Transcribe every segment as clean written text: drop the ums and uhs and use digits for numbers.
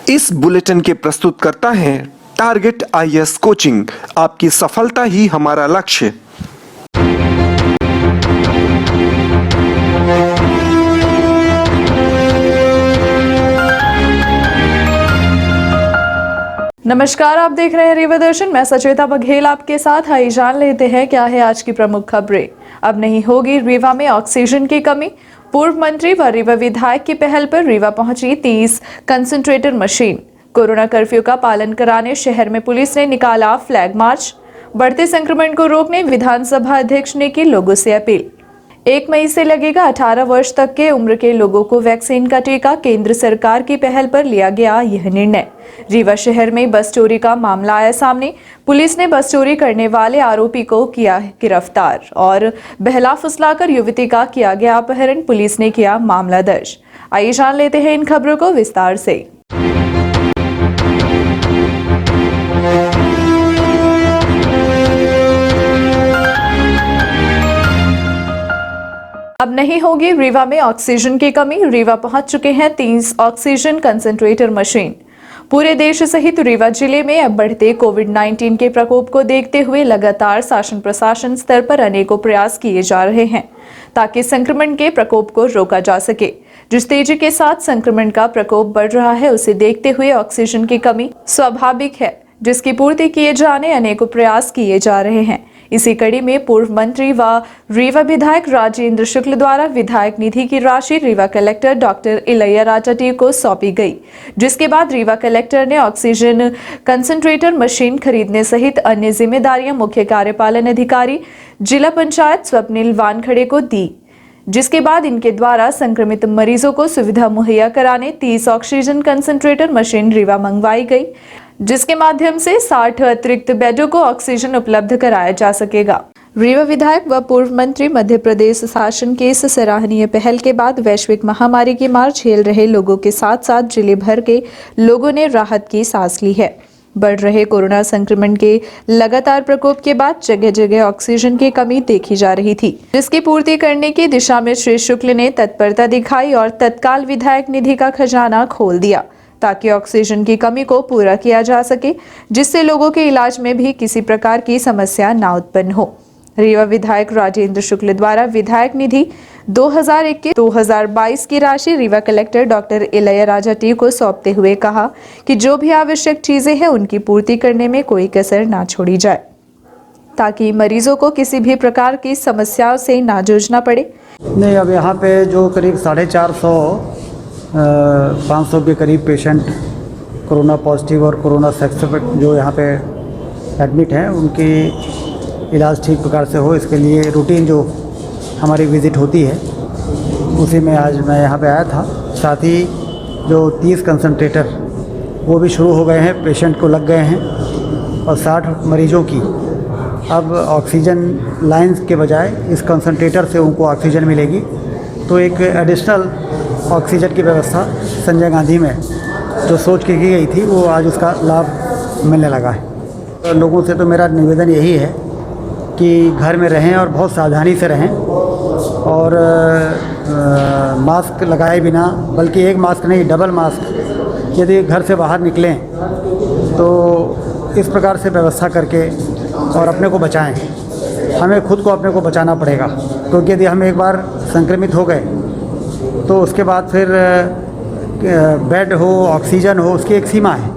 इस बुलेटिन के प्रस्तुतकर्ता हैं टारगेट आईएएस कोचिंग। आपकी सफलता ही हमारा लक्ष्य। नमस्कार, आप देख रहे हैं रीवा दर्शन। मैं सचेता बघेल आपके साथ। आइए जान लेते हैं क्या है आज की प्रमुख खबरें। अब नहीं होगी रीवा में ऑक्सीजन की कमी। पूर्व मंत्री व रीवा विधायक की पहल पर रीवा पहुंची 30 कंसंट्रेटर मशीन। कोरोना कर्फ्यू का पालन कराने शहर में पुलिस ने निकाला फ्लैग मार्च। बढ़ते संक्रमण को रोकने विधानसभा अध्यक्ष ने की लोगों से अपील। 1 मई से लगेगा 18 वर्ष तक के उम्र के लोगों को वैक्सीन का टीका। केंद्र सरकार की पहल पर लिया गया यह निर्णय। रीवा शहर में बस चोरी का मामला आया सामने। पुलिस ने बस चोरी करने वाले आरोपी को किया गिरफ्तार और बहला फुसलाकर युवती का किया गया अपहरण। पुलिस ने किया मामला दर्ज। आइए जान लेते हैं इन खबरों को विस्तार से। अब नहीं होगी रीवा में ऑक्सीजन की कमी। रीवा पहुंच चुके हैं 30 ऑक्सीजन कंसंट्रेटर मशीन। पूरे देश सहित रीवा जिले में अब बढ़ते कोविड-19 के प्रकोप को देखते हुए लगातार शासन प्रशासन स्तर पर अनेकों प्रयास किए जा रहे हैं ताकि संक्रमण के प्रकोप को रोका जा सके। जिस तेजी के साथ संक्रमण का प्रकोप बढ़ रहा है उसे देखते हुए ऑक्सीजन की कमी स्वाभाविक है, जिसकी पूर्ति किए जाने अनेकों प्रयास किए जा रहे हैं। इसी कड़ी में पूर्व मंत्री व रीवा विधायक राजेंद्र शुक्ल द्वारा विधायक निधि की राशि Rewa collector doctor Ilaiyaraaja T को सौंपी गई, जिसके बाद रीवा कलेक्टर ने ऑक्सीजन कंसंट्रेटर मशीन खरीदने सहित अन्य जिम्मेदारियां मुख्य कार्यपालन अधिकारी जिला पंचायत स्वप्निल वानखड़े को दी, जिसके बाद इनके द्वारा संक्रमित मरीजों को सुविधा मुहैया कराने 30 ऑक्सीजन कंसंट्रेटर मशीन रीवा मंगवाई गई, जिसके माध्यम से 60 अतिरिक्त बेडों को ऑक्सीजन उपलब्ध कराया जा सकेगा। रीवा विधायक व पूर्व मंत्री मध्य प्रदेश शासन के इस सराहनीय पहल के बाद वैश्विक महामारी की मार झेल रहे लोगों के साथ साथ जिले भर के लोगों ने राहत की सांस ली है। बढ़ रहे कोरोना संक्रमण के लगातार प्रकोप के बाद जगह जगह ऑक्सीजन की कमी देखी जा रही थी, जिसकी पूर्ति करने की दिशा में श्री शुक्ल ने तत्परता दिखाई और तत्काल विधायक निधि का खजाना खोल दिया ताकि ऑक्सीजन की कमी को पूरा किया जा सके, जिससे लोगों के इलाज में भी किसी प्रकार की समस्या न उत्पन्न हो। रीवा विधायक राजेंद्र शुक्ल द्वारा विधायक निधि 2021-2022 की राशि Rewa collector doctor Ilaiyaraaja T को सौंपते हुए कहा कि जो भी आवश्यक चीजें हैं उनकी पूर्ति करने में कोई कसर ना छोड़ी जाए ताकि मरीजों को किसी भी प्रकार की समस्याओं से ना जूझना पड़े। नहीं, अब यहाँ पे जो करीब 450-500 के करीब पेशेंट कोरोना पॉजिटिव और कोरोना सस्पेक्ट जो यहाँ पे एडमिट हैं उनकी इलाज ठीक प्रकार से हो, इसके लिए रूटीन जो हमारी विज़िट होती है उसी में आज मैं यहाँ पे आया था। साथ ही जो 30 कंसंट्रेटर वो भी शुरू हो गए हैं, पेशेंट को लग गए हैं और 60 मरीजों की अब ऑक्सीजन लाइंस के बजाय इस कंसंट्रेटर से उनको ऑक्सीजन मिलेगी। तो एक एडिशनल ऑक्सीजन की व्यवस्था संजय गांधी में जो सोच के की गई थी वो आज उसका लाभ मिलने लगा है। तो लोगों से तो मेरा निवेदन यही है कि घर में रहें और बहुत सावधानी से रहें और मास्क लगाए बिना, बल्कि एक मास्क नहीं डबल मास्क यदि घर से बाहर निकलें तो इस प्रकार से व्यवस्था करके और अपने को बचाएं। हमें खुद को अपने को बचाना पड़ेगा, क्योंकि यदि हम एक बार संक्रमित हो गए तो उसके बाद फिर बेड हो, ऑक्सीजन हो, उसकी एक सीमा है,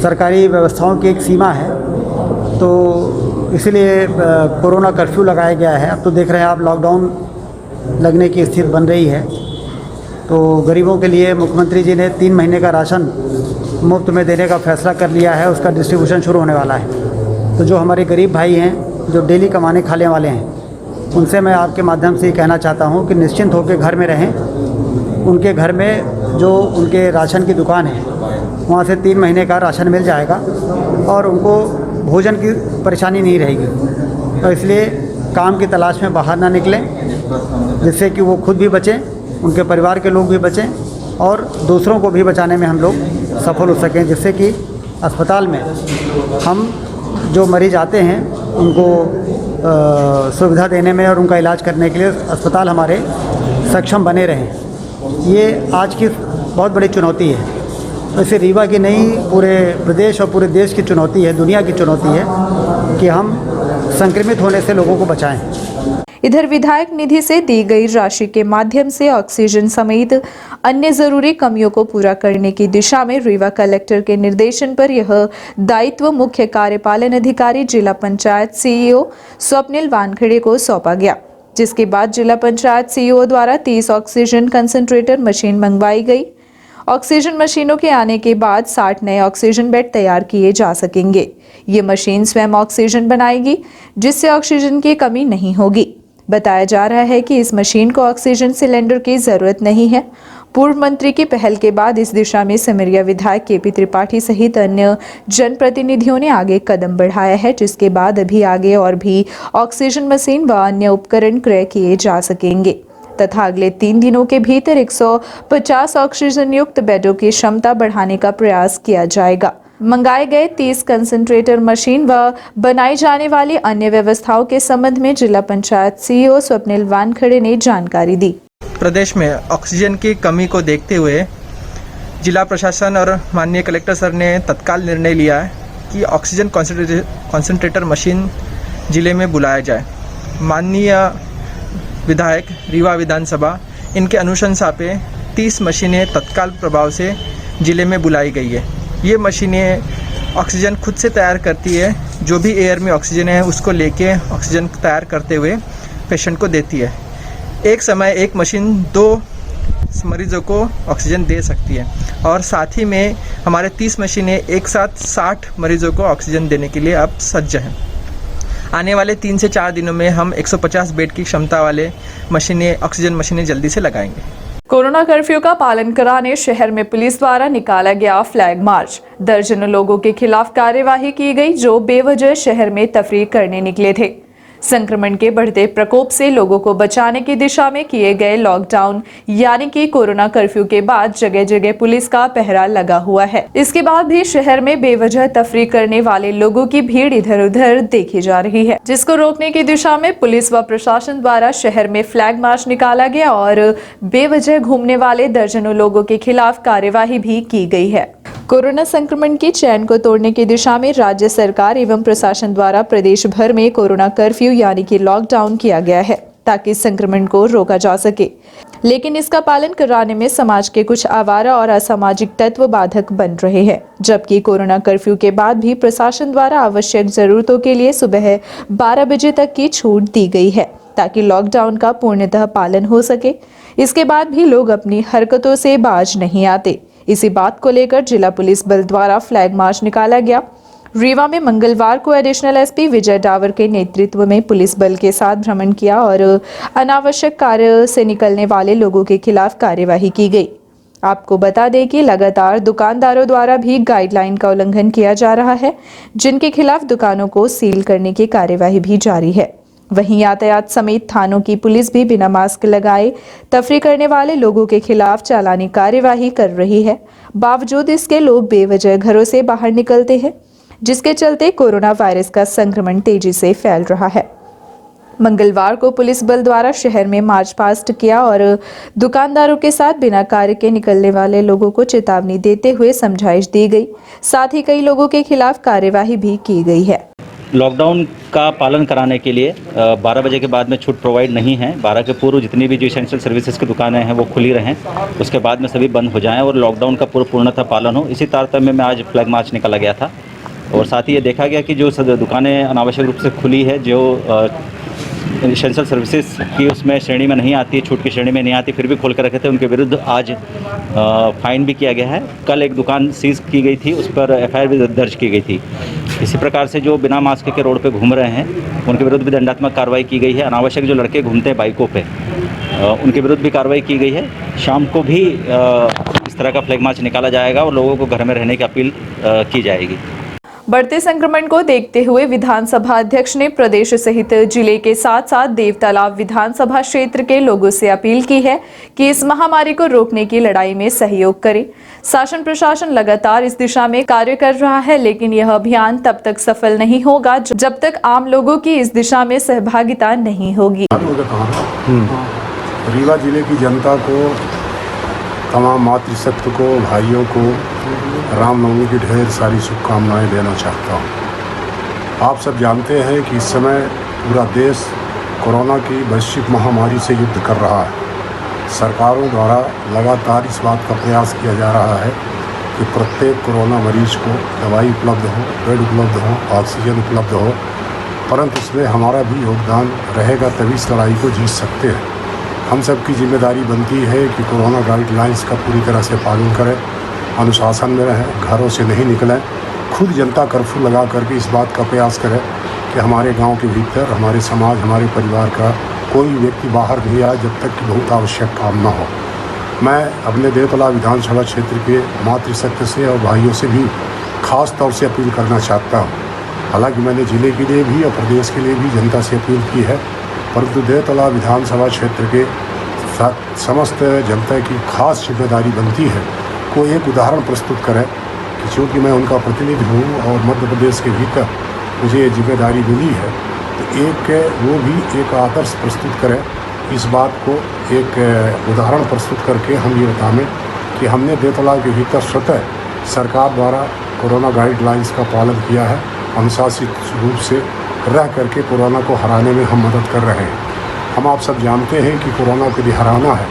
सरकारी व्यवस्थाओं की एक सीमा है। तो इसलिए कोरोना कर्फ्यू लगाया गया है। अब तो देख रहे हैं आप लॉकडाउन लगने की स्थिति बन रही है। तो गरीबों के लिए मुख्यमंत्री जी ने 3 महीने का राशन मुफ्त में देने का फैसला कर लिया है, उसका डिस्ट्रीब्यूशन शुरू होने वाला है। तो जो हमारे गरीब भाई हैं जो डेली कमाने खाने वाले हैं उनसे मैं आपके माध्यम से ये कहना चाहता हूँ कि निश्चिंत होकर घर में रहें। उनके घर में जो उनके राशन की दुकान है वहाँ से 3 महीने का राशन मिल जाएगा और उनको भोजन की परेशानी नहीं रहेगी। तो इसलिए काम की तलाश में बाहर ना निकलें, जिससे कि वो खुद भी बचें, उनके परिवार के लोग भी बचें और दूसरों को भी बचाने में हम लोग सफल हो सकें, जिससे कि अस्पताल में हम जो मरीज़ आते हैं उनको सुविधा देने में और उनका इलाज करने के लिए अस्पताल हमारे सक्षम बने रहें। ये आज की बहुत बड़ी चुनौती है। वैसे रीवा की नहीं, पूरे प्रदेश और पूरे देश की चुनौती है, दुनिया की चुनौती है कि हम संक्रमित होने से लोगों को बचाएं। इधर विधायक निधि से दी गई राशि के माध्यम से ऑक्सीजन समेत अन्य जरूरी कमियों को पूरा करने की दिशा में रीवा कलेक्टर के निर्देशन पर यह दायित्व मुख्य कार्यपालन अधिकारी जिला पंचायत सीईओ स्वप्निल वानखेड़े को सौंपा गया, जिसके बाद जिला पंचायत सीईओ द्वारा 30 ऑक्सीजन कंसंट्रेटर मशीन मंगवाई गई। ऑक्सीजन मशीनों के आने के बाद 60 नए ऑक्सीजन बेड तैयार किए जा सकेंगे। ये मशीन स्वयं ऑक्सीजन बनाएगी, जिससे ऑक्सीजन की कमी नहीं होगी। बताया जा रहा है कि इस मशीन को ऑक्सीजन सिलेंडर की जरूरत नहीं है। पूर्व मंत्री की पहल के बाद इस दिशा में सिमरिया विधायक केपी त्रिपाठी सहित अन्य जनप्रतिनिधियों ने आगे कदम बढ़ाया है, जिसके बाद अभी आगे और भी ऑक्सीजन मशीन व अन्य उपकरण क्रय किए जा सकेंगे तथा अगले 3 दिनों के भीतर 150 ऑक्सीजन युक्त बेडों की क्षमता बढ़ाने का प्रयास किया जाएगा। मंगाए गए 30 कंसंट्रेटर मशीन व बनाई जाने वाली अन्य व्यवस्थाओं के संबंध में जिला पंचायत सीईओ स्वप्निल वानखेड़े ने जानकारी दी। प्रदेश में ऑक्सीजन की कमी को देखते हुए जिला प्रशासन और माननीय कलेक्टर सर ने तत्काल निर्णय लिया है कि ऑक्सीजन कंसंट्रेटर मशीन जिले में बुलाया जाए। माननीय विधायक रीवा विधानसभा इनके अनुशंसा पे 30 मशीनें तत्काल प्रभाव से जिले में बुलाई गई है। ये मशीनें ऑक्सीजन खुद से तैयार करती है, जो भी एयर में ऑक्सीजन है उसको लेके ऑक्सीजन तैयार करते हुए पेशेंट को देती है। एक समय एक मशीन 2 मरीजों को ऑक्सीजन दे सकती है और साथ ही में हमारे 30 मशीनें एक साथ 60 मरीजों को ऑक्सीजन देने के लिए अब सज्ज हैं। आने वाले 3 से 4 दिनों में हम 150 बेड की क्षमता वाले ऑक्सीजन मशीनें जल्दी से लगाएंगे। कोरोना कर्फ्यू का पालन कराने शहर में पुलिस द्वारा निकाला गया फ्लैग मार्च। दर्जनों लोगों के खिलाफ कार्यवाही की गई, जो बेवजह शहर में तफरीक करने निकले थे। संक्रमण के बढ़ते प्रकोप से लोगों को बचाने की दिशा में किए गए लॉकडाउन यानी कि कोरोना कर्फ्यू के बाद जगह जगह पुलिस का पहरा लगा हुआ है। इसके बाद भी शहर में बेवजह तफरीक करने वाले लोगों की भीड़ इधर उधर देखी जा रही है, जिसको रोकने की दिशा में पुलिस व प्रशासन द्वारा शहर में फ्लैग मार्च निकाला गया और बेवजह घूमने वाले दर्जनों लोगों के खिलाफ कार्यवाही भी की गई है। कोरोना संक्रमण की चैन को तोड़ने की दिशा में राज्य सरकार एवं प्रशासन द्वारा प्रदेश भर में कोरोना कर्फ्यू यानी कि लॉकडाउन किया गया है, ताकि संक्रमण को रोका जा सके। लेकिन इसका पालन कराने में समाज के कुछ आवारा और असामाजिक तत्व बाधक बन रहे हैं, जबकि कोरोना कर्फ्यू के बाद भी प्रशासन द्वारा आवश्यक जरूरतों के लिए सुबह 12 बजे तक की छूट दी गई है, ताकि लॉकडाउन का पूर्णतः पालन हो सके। इसके बाद भी लोग अपनी हरकतों से बाज नहीं आते। इसी बात को लेकर जिला पुलिस बल द्वारा फ्लैग मार्च निकाला गया। रीवा में मंगलवार को एडिशनल एसपी विजय डावर के नेतृत्व में पुलिस बल के साथ भ्रमण किया और अनावश्यक कार्य से निकलने वाले लोगों के खिलाफ कार्यवाही की गई। आपको बता दें कि लगातार दुकानदारों द्वारा भी गाइडलाइन का उल्लंघन किया जा रहा है, जिनके खिलाफ दुकानों को सील करने की कार्यवाही भी जारी है। वहीं यातायात समेत थानों की पुलिस भी बिना मास्क लगाए तफरी करने वाले लोगों के खिलाफ चालानी कार्यवाही कर रही है। बावजूद इसके लोग बेवजह घरों से बाहर निकलते हैं, जिसके चलते कोरोना वायरस का संक्रमण तेजी से फैल रहा है। मंगलवार को पुलिस बल द्वारा शहर में मार्च पास्ट किया और दुकानदारों के साथ बिना कार्य के निकलने वाले लोगों को चेतावनी देते हुए समझाइश दी गई। साथ ही कई लोगों के खिलाफ कार्यवाही भी की गई है। लॉकडाउन का पालन कराने के लिए 12 बजे के बाद में छूट प्रोवाइड नहीं है। 12 के पूर्व जितनी भी जो एसेंशियल सर्विसेज की दुकानें हैं वो खुली रहें, उसके बाद में सभी बंद हो जाएं और लॉकडाउन का पूर्णतः पालन हो। इसी तारतम्य में आज फ्लैग मार्च निकाला गया था और साथ ही ये देखा गया कि जो दुकानें अनावश्यक रूप से खुली है, जो एसेंशियल सर्विसेज की उसमें श्रेणी में नहीं आती, छूट की श्रेणी में नहीं आती, फिर भी खोल कर रखे थे, उनके विरुद्ध आज फाइन भी किया गया है। कल एक दुकान सीज की गई थी, उस पर एफआईआर भी दर्ज की गई थी। इसी प्रकार से जो बिना मास्क के रोड पे घूम रहे हैं उनके विरुद्ध भी दंडात्मक कार्रवाई की गई है। अनावश्यक जो लड़के घूमते हैं बाइकों पे उनके विरुद्ध भी कार्रवाई की गई है। शाम को भी इस तरह का फ्लैग मार्च निकाला जाएगा और लोगों को घर में रहने की अपील की जाएगी। बढ़ते संक्रमण को देखते हुए विधानसभा अध्यक्ष ने प्रदेश सहित जिले के साथ साथ देवतालाब विधानसभा क्षेत्र के लोगों से अपील की है कि इस महामारी को रोकने की लड़ाई में सहयोग करें। शासन प्रशासन लगातार इस दिशा में कार्य कर रहा है, लेकिन यह अभियान तब तक सफल नहीं होगा जब तक आम लोगों की इस दिशा में सहभागिता नहीं होगी। रीवा जिले की जनता को, तमाम मातृशक्ति को, भाइयों को रामनवमी की ढेर सारी शुभकामनाएं देना चाहता हूं। आप सब जानते हैं कि इस समय पूरा देश कोरोना की वैश्विक महामारी से युद्ध कर रहा है। सरकारों द्वारा लगातार इस बात का प्रयास किया जा रहा है कि प्रत्येक कोरोना मरीज को दवाई उपलब्ध हो, बेड उपलब्ध हो, ऑक्सीजन उपलब्ध हो, परंतु इसमें हमारा भी योगदान रहेगा, तभी इस लड़ाई को जीत सकते हैं। हम सब की जिम्मेदारी बनती है कि कोरोना गाइडलाइंस का पूरी तरह से पालन करें, अनुशासन में रहें, घरों से नहीं निकलें। खुद जनता कर्फ्यू लगा करके इस बात का प्रयास करें कि हमारे गांव के भीतर, हमारे समाज, हमारे परिवार का कोई व्यक्ति बाहर नहीं आए जब तक कि बहुत आवश्यक काम न हो। मैं अपने देवतालाब विधानसभा क्षेत्र के मातृशक्ति से और भाइयों से भी खास तौर से अपील करना चाहता हूँ। हालांकि मैंने जिले के लिए भी और प्रदेश के लिए भी जनता से अपील की है, परंतु देवतालाब विधानसभा क्षेत्र के समस्त जनता की खास जिम्मेदारी बनती है को एक उदाहरण प्रस्तुत करें कि चूँकि मैं उनका प्रतिनिधि हूँ और मध्य प्रदेश के भीतर मुझे ये जिम्मेदारी मिली है, तो वो भी एक आदर्श प्रस्तुत करें। इस बात को एक उदाहरण प्रस्तुत करके हम ये बताएं कि हमने देवतालाब के भीतर स्वतः सरकार द्वारा कोरोना गाइडलाइंस का पालन किया है, अनुशासित रूप से रह करके कोरोना को हराने में हम मदद कर रहे हैं। हम आप सब जानते हैं कि कोरोना को यदि हराना है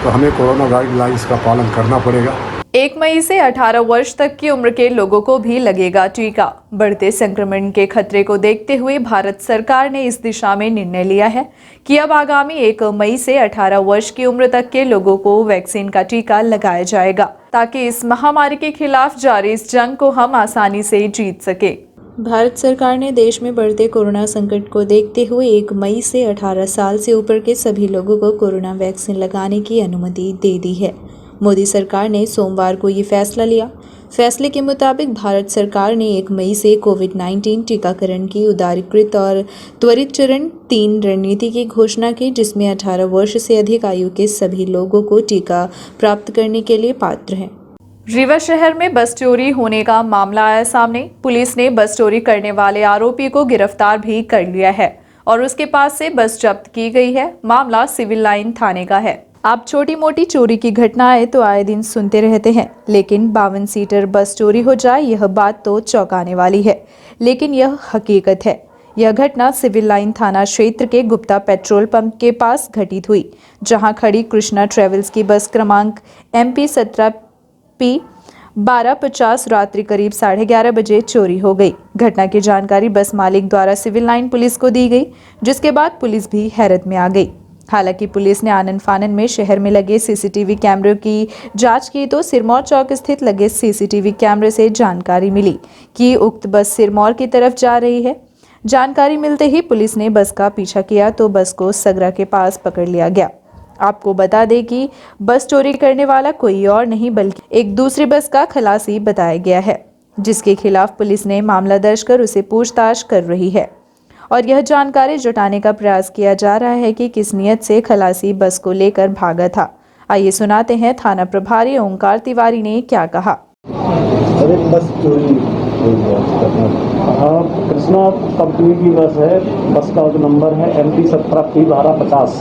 तो हमें कोरोना गाइडलाइंस का पालन करना पड़ेगा। 1 मई से 18 वर्ष तक की उम्र के लोगों को भी लगेगा टीका। बढ़ते संक्रमण के खतरे को देखते हुए भारत सरकार ने इस दिशा में निर्णय लिया है कि अब आगामी 1 मई से 18 वर्ष की उम्र तक के लोगों को वैक्सीन का टीका लगाया जाएगा, ताकि इस महामारी के खिलाफ जारी इस जंग को हम आसानी से जीत सके। भारत सरकार ने देश में बढ़ते कोरोना संकट को देखते हुए 1 मई से 18 साल से ऊपर के सभी लोगों को कोरोना वैक्सीन लगाने की अनुमति दे दी है। मोदी सरकार ने सोमवार को ये फैसला लिया। फैसले के मुताबिक भारत सरकार ने 1 मई से कोविड-19 टीकाकरण की उदारीकृत और त्वरित चरण 3 रणनीति की घोषणा की, जिसमें 18 वर्ष से अधिक आयु के सभी लोगों को टीका प्राप्त करने के लिए पात्र हैं। रीवा शहर में बस चोरी होने का मामला आया सामने। पुलिस ने बस चोरी करने वाले आरोपी को गिरफ्तार भी कर लिया है और उसके पास से बस जब्त की गई है। मामला सिविल लाइन थाने का है। आप छोटी मोटी चोरी की घटनाएं तो आए दिन सुनते रहते हैं, लेकिन 52 सीटर बस चोरी हो जाए यह बात तो चौंकाने वाली है, लेकिन यह हकीकत है। यह घटना सिविल लाइन थाना क्षेत्र के गुप्ता पेट्रोल पंप के पास घटित हुई, जहां खड़ी कृष्णा ट्रेवल्स की बस क्रमांक MP 17P 1250 रात्रि करीब 11:30 बजे चोरी हो गई। घटना की जानकारी बस मालिक द्वारा सिविल लाइन पुलिस को दी गई, जिसके बाद पुलिस भी हैरत में आ गई। हालांकि पुलिस ने आनन फानन में शहर में लगे सीसीटीवी कैमरे की जांच की तो सिरमौर चौक स्थित लगे सीसीटीवी कैमरे से जानकारी मिली कि उक्त बस सिरमौर की तरफ जा रही है। जानकारी मिलते ही पुलिस ने बस का पीछा किया तो बस को सगरा के पास पकड़ लिया गया। आपको बता दें कि बस चोरी करने वाला कोई और नहीं बल्कि एक दूसरी बस का खलासी बताया गया है, जिसके खिलाफ पुलिस ने मामला दर्ज कर उसे पूछताछ कर रही है और यह जानकारी जुटाने का प्रयास किया जा रहा है कि किस नियत से खलासी बस को लेकर भागा था। आइए सुनाते हैं थाना प्रभारी ओंकार तिवारी ने क्या कहा। अरे बस चोरी हाँ, कृष्णा कंपनी की बस है। बस का नंबर है MP 17P 1250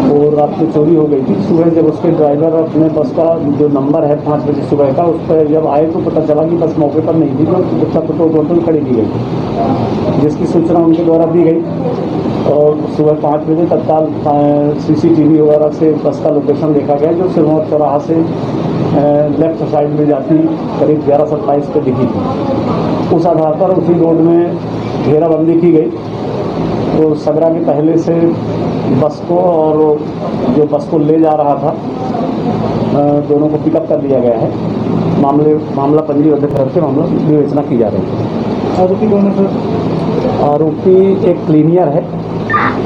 और रात को चोरी हो गई थी। सुबह जब उसके ड्राइवर अपने बस का जो नंबर है 5 बजे सुबह का, उस पर जब आए तो पता चला कि बस मौके पर नहीं थी, तो टोटल खड़ी की गई, जिसकी सूचना उनके द्वारा दी गई और सुबह 5 बजे तत्काल CCTV वगैरह से बस का लोकेशन देखा गया, जो सिरमौर चौराहा से लेफ्ट साइड में जाती करीब 11:27 पे दिखी थी। उस आधार पर उसी रोड में घेराबंदी की गई तो सगरा के पहले से बस को और जो बस को ले जा रहा था दोनों को पिकअप कर लिया गया है। मामला पंजीबद्ध करके मामला विवेचना की जा रही है। आरोपी कौन है सर? आरोपी एक क्लीनियर है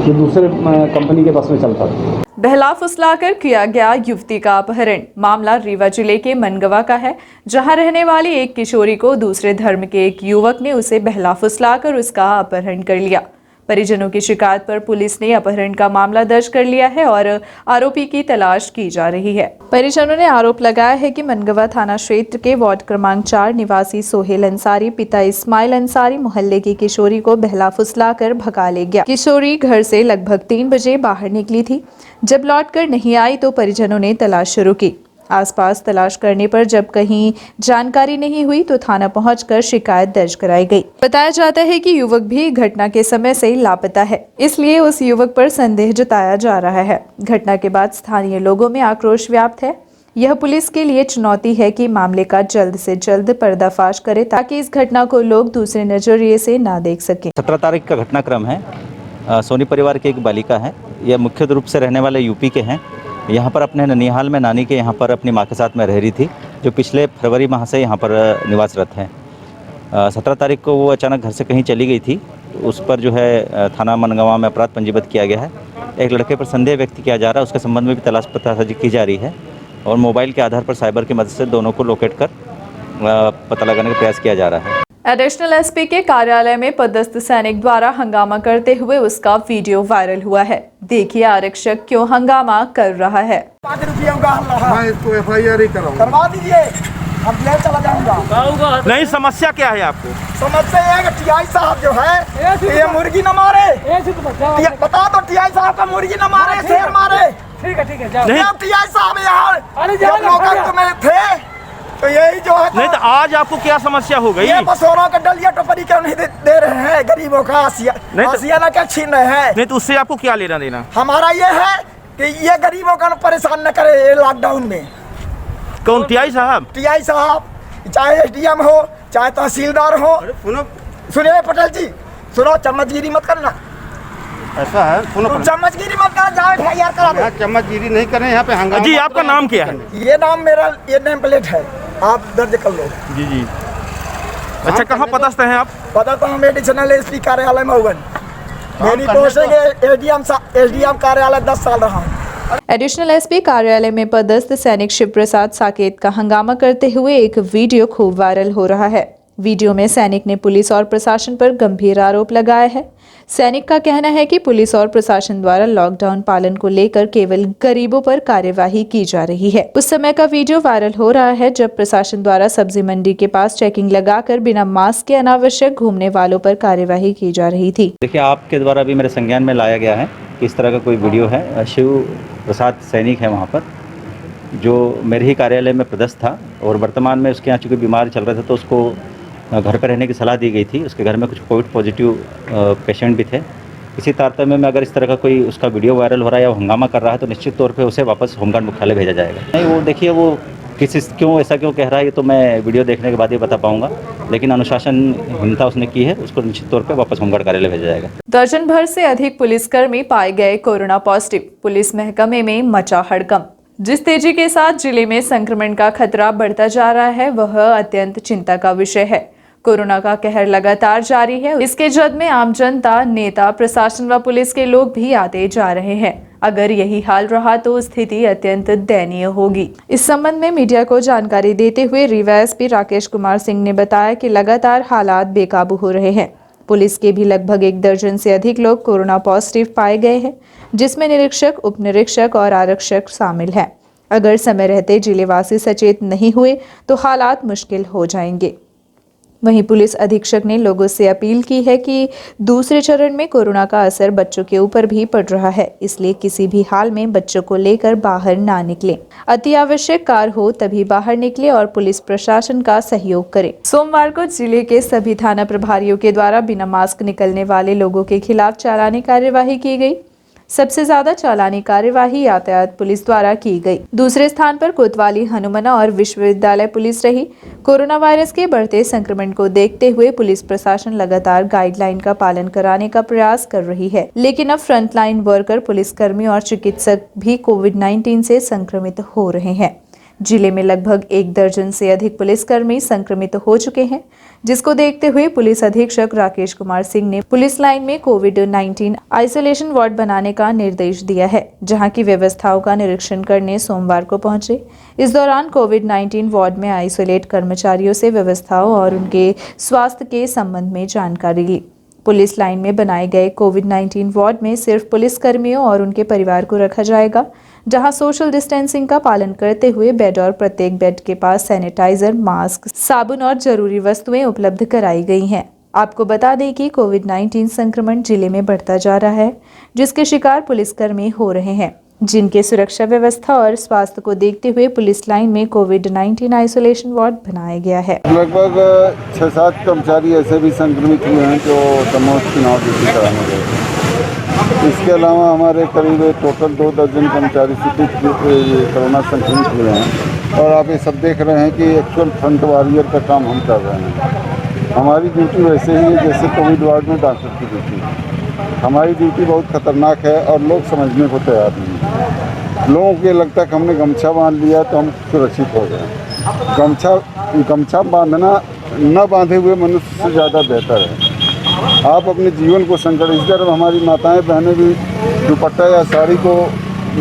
जो दूसरे कंपनी के बस में चलता था। बहला फुसलाकर किया गया युवती का अपहरण। मामला रीवा जिले के मनगवा का है, जहां रहने वाली एक किशोरी को दूसरे धर्म के एक युवक ने उसे बहला फुसलाकर उसका अपहरण कर लिया। परिजनों की शिकायत पर पुलिस ने अपहरण का मामला दर्ज कर लिया है और आरोपी की तलाश की जा रही है। परिजनों ने आरोप लगाया है कि मनगवा थाना क्षेत्र के वार्ड क्रमांक 4 निवासी सोहेल अंसारी पिता इस्माइल अंसारी मोहल्ले की किशोरी को बहला फुसलाकर भगा ले गया। किशोरी घर से लगभग 3 बजे बाहर निकली थी। जब लौटकर नहीं आई तो परिजनों ने तलाश शुरू की। आसपास तलाश करने पर जब कहीं जानकारी नहीं हुई तो थाना पहुंचकर शिकायत दर्ज कराई गई। बताया जाता है कि युवक भी घटना के समय से लापता है, इसलिए उस युवक पर संदेह जताया जा रहा है। घटना के बाद स्थानीय लोगों में आक्रोश व्याप्त है। यह पुलिस के लिए चुनौती है कि मामले का जल्द से जल्द पर्दाफाश करे ताकि इस घटना को लोग दूसरे नजरिए से ना देख सकें। 17 तारीख का घटनाक्रम है। सोनी परिवार की एक बालिका है। यह मुख्य रूप से रहने वाले यूपी के हैं। यहाँ पर अपने ननिहाल में नानी के यहाँ पर अपनी माँ के साथ में रह रही थी, जो पिछले फरवरी माह से यहाँ पर निवासरत है। 17 तारीख को वो अचानक घर से कहीं चली गई थी। उस पर जो है थाना मनगवा में अपराध पंजीबद्ध किया गया है। एक लड़के पर संदेह व्यक्त किया जा रहा है, उसके संबंध में भी तलाश पतासाजी की जा रही है और मोबाइल के आधार पर साइबर की मदद से दोनों को लोकेट कर पता लगाने का प्रयास किया जा रहा है। एडिशनल एसपी के कार्यालय में पदस्थ सैनिक द्वारा हंगामा करते हुए उसका वीडियो वायरल हुआ है। देखिए आरक्षक क्यों हंगामा कर रहा है। मैं इसको FIR ही कराऊंगा। करवा दीजिए, हम ले चला जाऊंगा। नहीं, समस्या क्या है आपको? समस्या ये है कि TI साहब जो है ये मुर्गी न मारे। बता दो TI साहब का मुर्गी न मारे, शेर मारे। ठीक है TI साहब यहाँ में थे तो यही जो है। नहीं तो आज आपको क्या समस्या हो गई? ये बसोरों का डलिया टोपरी क्यों नहीं दे रहे हैं? गरीबों का आसियाना क्या छीन रहे हैं? नहीं तो उससे आपको क्या लेना देना? हमारा ये है कि ये गरीबों का परेशान न करे ये लॉकडाउन में। कौन TI साहब? TI साहब, चाहे SDM हो चाहे तहसीलदार हो। सुनिए पटेल जी, सुनो, चम्मचगिरी मत करना। ऐसा है, सुनो, चम्मचगिरी मत करना, जाओ FIR करा दो। चम्मचगिरी नहीं करें यहाँ पे हंगामा। जी, आपका नाम क्या है? ये नाम मेरा, ये नेम प्लेट है, आप दर्ज कर लो। जी। अच्छा, कहाँ पदस्थ हैं आप? पता तो हम एडिशनल SP कार्यालय मऊगन। मेरी पोस्टिंग SDM कार्यालय 10 साल रहा हूँ। एडिशनल एसपी कार्यालय में पदस्थ सैनिक शिव प्रसाद साकेत का हंगामा करते हुए एक वीडियो खूब वायरल हो रहा है। वीडियो में सैनिक ने पुलिस और प्रशासन पर गंभीर आरोप लगाया है। सैनिक का कहना है कि पुलिस और प्रशासन द्वारा लॉकडाउन पालन को लेकर केवल गरीबों पर कार्यवाही की जा रही है। उस समय का वीडियो वायरल हो रहा है जब प्रशासन द्वारा सब्जी मंडी के पास चेकिंग लगाकर बिना मास्क के अनावश्यक घूमने वालों पर कार्यवाही की जा रही थी। देखिए, आपके द्वारा भी मेरे संज्ञान में लाया गया है कि इस तरह का कोई वीडियो है। शिव प्रसाद सैनिक है वहाँ पर, जो मेरे ही कार्यालय में पदस्थ था और वर्तमान में उसके यहाँ चूँकि बीमार चल रहे थे तो उसको घर पर रहने की सलाह दी गई थी। उसके घर में कुछ कोविड पॉजिटिव पेशेंट भी थे। इसी तारतम्य में अगर इस तरह का कोई उसका वीडियो वायरल हो रहा है या हंगामा कर रहा है तो निश्चित तौर पे उसे वापस होमगार्ड मुख्यालय भेजा जाएगा। नहीं, वो देखिए, वो क्यों ऐसा क्यों कह रहा है ये तो मैं वीडियो देखने के बाद ही बता पाऊंगा, लेकिन अनुशासनहीनता उसने की है, उसको निश्चित तौर पर वापस होमगार्ड कार्यालय भेजा जाएगा। दर्जन भर से अधिक पुलिसकर्मी पाए गए कोरोना पॉजिटिव। पुलिस महकमे में मचा हड़कंप। जिस तेजी के साथ जिले में संक्रमण का खतरा बढ़ता जा रहा है वह अत्यंत चिंता का विषय है। कोरोना का कहर लगातार जारी है। इसके जद में आम जनता, नेता, प्रशासन व पुलिस के लोग भी आते जा रहे हैं। अगर यही हाल रहा तो स्थिति अत्यंत दयनीय होगी। इस संबंध में मीडिया को जानकारी देते हुए रीवा एसपी राकेश कुमार सिंह ने बताया कि लगातार हालात बेकाबू हो रहे हैं। पुलिस के भी लगभग 1 दर्जन से अधिक लोग कोरोना पॉजिटिव पाए गए हैं, जिसमें निरीक्षक, उप निरीक्षक और आरक्षक शामिल हैं। अगर समय रहते जिलेवासी सचेत नहीं हुए तो हालात मुश्किल हो जाएंगे। वहीं पुलिस अधीक्षक ने लोगों से अपील की है कि दूसरे चरण में कोरोना का असर बच्चों के ऊपर भी पड़ रहा है, इसलिए किसी भी हाल में बच्चों को लेकर बाहर ना निकलें। अति आवश्यक कार्य हो तभी बाहर निकले और पुलिस प्रशासन का सहयोग करें। सोमवार को जिले के सभी थाना प्रभारियों के द्वारा बिना मास्क निकलने वाले लोगों के खिलाफ चालानी कार्यवाही की गई। सबसे ज्यादा चालानी कार्यवाही यातायात पुलिस द्वारा की गई। दूसरे स्थान पर कोतवाली, हनुमाना और विश्वविद्यालय पुलिस रही। कोरोना वायरस के बढ़ते संक्रमण को देखते हुए पुलिस प्रशासन लगातार गाइडलाइन का पालन कराने का प्रयास कर रही है, लेकिन अब फ्रंटलाइन वर्कर, पुलिसकर्मी और चिकित्सक भी कोविड-19 से संक्रमित हो रहे हैं, जिले में लगभग 1 दर्जन से अधिक पुलिसकर्मी संक्रमित हो चुके हैं, जिसको देखते हुए पुलिस अधीक्षक राकेश कुमार सिंह ने पुलिस लाइन में कोविड-19 आइसोलेशन वार्ड बनाने का निर्देश दिया है, जहां की व्यवस्थाओं का निरीक्षण करने सोमवार को पहुंचे। इस दौरान कोविड-19 वार्ड में आइसोलेट कर्मचारियों से व्यवस्थाओं और उनके स्वास्थ्य के संबंध में जानकारी ली। पुलिस लाइन में बनाए गए कोविड-19 वार्ड में सिर्फ पुलिसकर्मियों और उनके परिवार को रखा जाएगा, जहां सोशल डिस्टेंसिंग का पालन करते हुए बेड और प्रत्येक बेड के पास सैनिटाइजर, मास्क, साबुन और जरूरी वस्तुएं उपलब्ध कराई गई हैं। आपको बता दें कि कोविड-19 संक्रमण जिले में बढ़ता जा रहा है, जिसके शिकार पुलिसकर्मी हो रहे हैं, जिनके सुरक्षा व्यवस्था और स्वास्थ्य को देखते हुए पुलिस लाइन में कोविड-19 आइसोलेशन वार्ड बनाया गया है। लगभग 6-7 कर्मचारी ऐसे भी संक्रमित हुए हैं जो समोस्त चुनाव ड्यूटी कराने गए थे। इसके अलावा हमारे करीब टोटल 2 दर्जन कर्मचारी कोरोना संक्रमित हुए हैं और आप ये सब देख रहे हैं कि एक्चुअल फ्रंट वॉरियर का काम हम कर रहे हैं। हमारी ड्यूटी वैसे ही है जैसे कोविड वार्ड में डॉक्टर की ड्यूटी है। हमारी ड्यूटी बहुत खतरनाक है और लोग समझने को तैयार नहीं है। लोगों को ये लगता है कि हमने गमछा बांध लिया तो हम सुरक्षित हो गए। गमछा बांधना न बांधे हुए मनुष्य से ज़्यादा बेहतर है। आप अपने जीवन को संकट, इस तरफ हमारी माताएं बहनें भी दुपट्टा या साड़ी को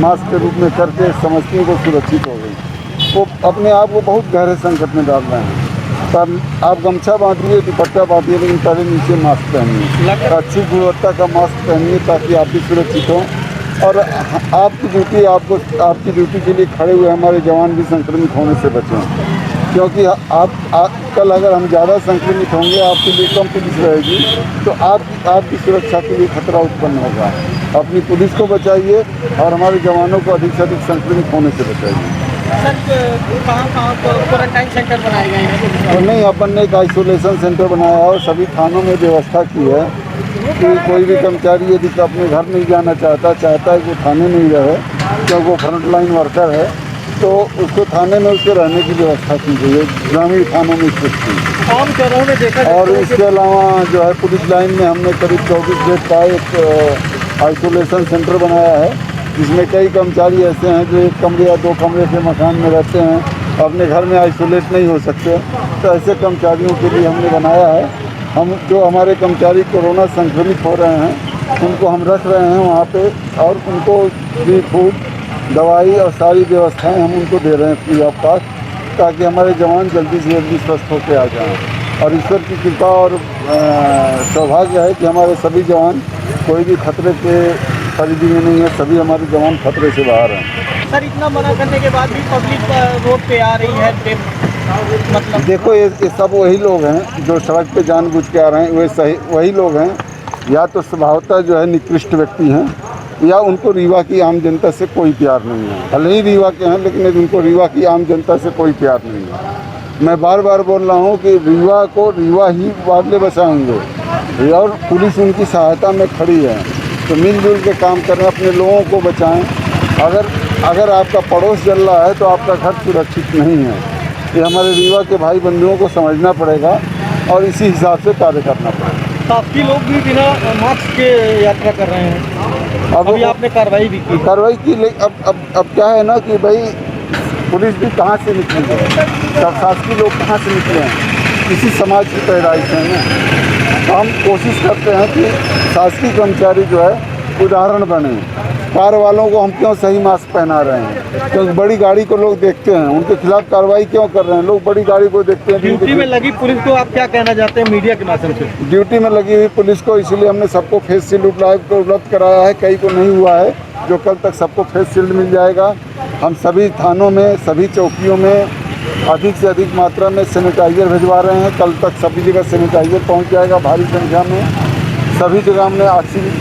मास्क के रूप में करके समझती हैं को सुरक्षित हो गई, वो अपने आप को बहुत गहरे संकट में डाल रहे हैं। पर आप गमछा बांधिए, दुपट्टा बांधिए, लेकिन पहले नीचे मास्क पहनिए, अच्छी गुणवत्ता का मास्क पहनिए ताकि आप भी सुरक्षित हों। और आपकी ड्यूटी के लिए खड़े हुए हमारे जवान भी संक्रमित होने से बचें, क्योंकि आप कल अगर हम ज़्यादा संक्रमित होंगे, आपके लिए कम पुलिस रहेगी तो आपकी सुरक्षा के लिए खतरा उत्पन्न होगा। अपनी पुलिस को बचाइए और हमारे जवानों को अधिक से अधिक संक्रमित होने से बचाइए। सर, कहाँ क्वारंटाइन सेंटर बनाए गए हैं? तो नहीं, अपन ने एक आइसोलेशन सेंटर बनाया है और सभी थानों में व्यवस्था की है कि कोई भी कर्मचारी यदि अपने घर नहीं जाना चाहता है कि थाने में ही रहे, क्योंकि वो फ्रंटलाइन वर्कर है, तो उसको थाने में उसके रहने की व्यवस्था की गई है, ग्रामीण थानों में स्थित थी। आम शहरों में देखा और इसके अलावा जो है पुलिस लाइन में हमने करीब 24 बेड का एक आइसोलेशन सेंटर बनाया है, जिसमें कई कर्मचारी ऐसे हैं जो 1 कमरे या 2 कमरे के मकान में रहते हैं, अपने घर में आइसोलेट नहीं हो सकते, तो ऐसे कर्मचारियों के लिए हमने बनाया है। हम जो हमारे कर्मचारी कोरोना संक्रमित हो रहे हैं उनको हम रख रहे हैं वहाँ पे, और उनको फ्री फूड, दवाई और सारी व्यवस्थाएं हम उनको दे रहे हैं फ्री ऑफ कॉस्ट, ताकि हमारे जवान जल्दी से जल्दी स्वस्थ होकर आ जाएं। और ईश्वर की कृपा और सौभाग्य है कि हमारे सभी जवान कोई भी खतरे के परिधि में नहीं है, सभी हमारे जवान खतरे से बाहर हैं। सर, इतना मना करने के बाद भी पब्लिक रोड पे आ रही है, मतलब देखो ये सब वही लोग हैं जो सड़क पे जानबूझ के आ रहे हैं, वही लोग हैं या तो स्वभावतः जो है निकृष्ट व्यक्ति हैं, या उनको रीवा की आम जनता से कोई प्यार नहीं है। भले ही रीवा के हैं, लेकिन उनको रीवा की आम जनता से कोई प्यार नहीं है। मैं बार बार बोल रहा हूँ कि रीवा को रीवा ही वाले बचाएंगे और पुलिस उनकी सहायता में खड़ी है, तो मिलजुल के काम करें, अपने लोगों को बचाएं। अगर आपका पड़ोस जल रहा है तो आपका घर सुरक्षित नहीं है। ये हमारे रीवा के भाई बंधुओं को समझना पड़ेगा और इसी हिसाब से कार्य करना पड़ेगा। काफ़ी लोग भी बिना मास्क के यात्रा कर रहे हैं। अभी आपने कार्रवाई भी की। अब क्या है ना कि भाई पुलिस भी कहाँ से निकली है, सब शासकीय लोग कहाँ से निकले हैं, किसी समाज की पैदाइश है ना। हम कोशिश करते हैं कि शासकीय कर्मचारी जो है उदाहरण बने। कार वालों को हम क्यों सही मास्क पहना रहे हैं, क्योंकि बड़ी गाड़ी को लोग देखते हैं, उनके खिलाफ कार्रवाई क्यों कर रहे हैं, लोग बड़ी गाड़ी को देखते हैं। ड्यूटी में लगी पुलिस को आप क्या कहना चाहते हैं मीडिया के माध्यम से? ड्यूटी में लगी हुई पुलिस को इसलिए हमने सबको फेस शील्ड उपलब्ध कराया है, कई को नहीं हुआ है, जो कल तक सबको फेस शील्ड मिल जाएगा। हम सभी थानों में, सभी चौकियों में अधिक से अधिक मात्रा में सैनिटाइज़र भिजवा रहे हैं। कल तक सभी जगह सैनिटाइज़र पहुँच जाएगा भारी संख्या में। सभी जगह हमने